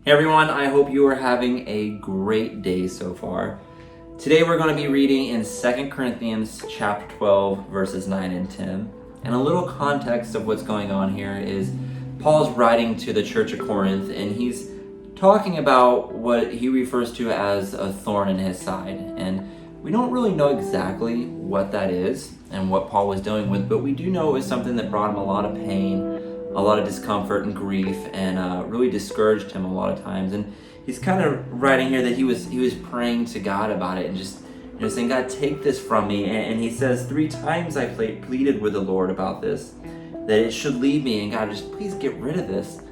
Hey everyone, I hope you are having a great day so far. Today we're going to be reading in 2 Corinthians chapter 12, verses 9 and 10. And a little context of what's going on here is Paul's writing to the church of Corinth, and he's talking about what he refers to as a thorn in his side. And we don't really know exactly what that is and what Paul was dealing with, but we do know it was something that brought him a lot of pain, a lot of discomfort and grief, and really discouraged him a lot of times. And he's kind of writing here that he was praying to God about it and just saying, God, take this from me. And he says, 3 times I pleaded with the Lord about this, that it should leave me, and God, just please get rid of this.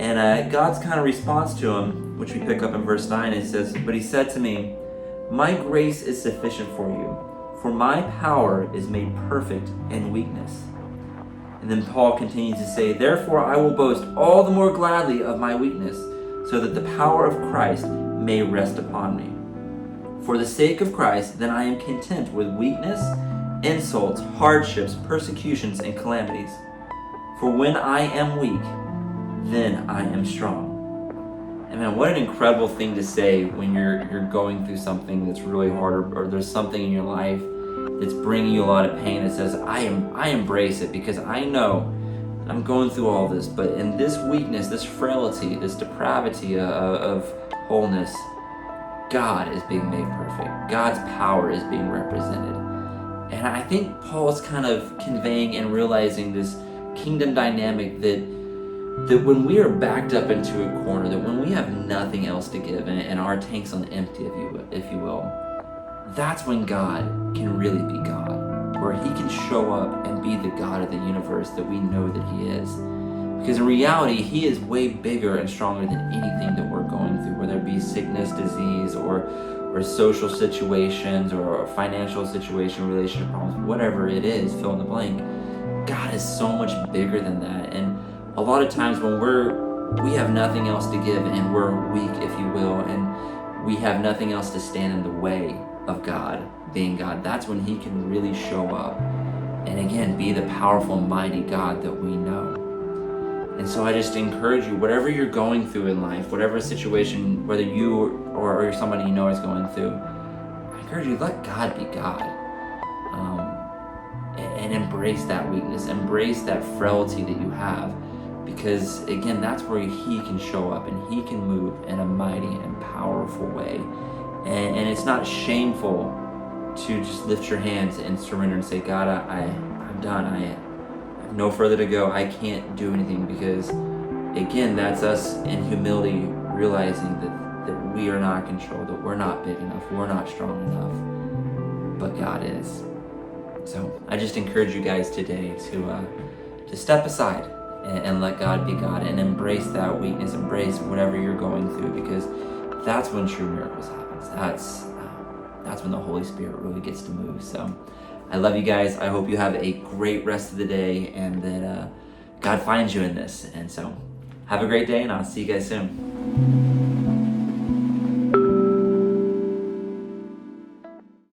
And God's kind of response to him, which we pick up in verse 9, it says, but he said to me, my grace is sufficient for you, for my power is made perfect in weakness. And then Paul continues to say, therefore I will boast all the more gladly of my weakness, so that the power of Christ may rest upon me. For the sake of Christ, then I am content with weakness, insults, hardships, persecutions, and calamities. For when I am weak, then I am strong. And man, what an incredible thing to say when you're going through something that's really hard, or there's something in your life that's bringing you a lot of pain. That says, I embrace it because I know I'm going through all this, but in this weakness, this frailty, this depravity of wholeness, God is being made perfect. God's power is being represented. And I think Paul's kind of conveying and realizing this kingdom dynamic that when we are backed up into a corner, that when we have nothing else to give and our tank's on empty, if you will, that's when God can really be God, where he can show up and be the God of the universe that we know that he is. Because in reality, he is way bigger and stronger than anything that we're going through, whether it be sickness, disease, or social situations, or a financial situation, relationship problems, whatever it is, fill in the blank. God is so much bigger than that. And a lot of times when we have nothing else to give and we're weak, if you will, and we have nothing else to stand in the way of God being God, that's when he can really show up and again be the powerful, mighty God that we know. And so I just encourage you, whatever you're going through in life, whatever situation, whether you or somebody you know is going through, I encourage you, let God be God, and embrace that weakness, embrace that frailty that you have, because again, that's where he can show up and he can move in a mighty and powerful way. And it's not shameful to just lift your hands and surrender and say, God, I'm done. I have no further to go. I can't do anything, because again, that's us in humility realizing that we are not in control, that we're not big enough, we're not strong enough, but God is. So I just encourage you guys today to step aside and let God be God, and embrace that weakness, embrace whatever you're going through, because that's when true miracles happen. That's when the Holy Spirit really gets to move. So I love you guys. I hope you have a great rest of the day, and that God finds you in this. And so have a great day, and I'll see you guys soon.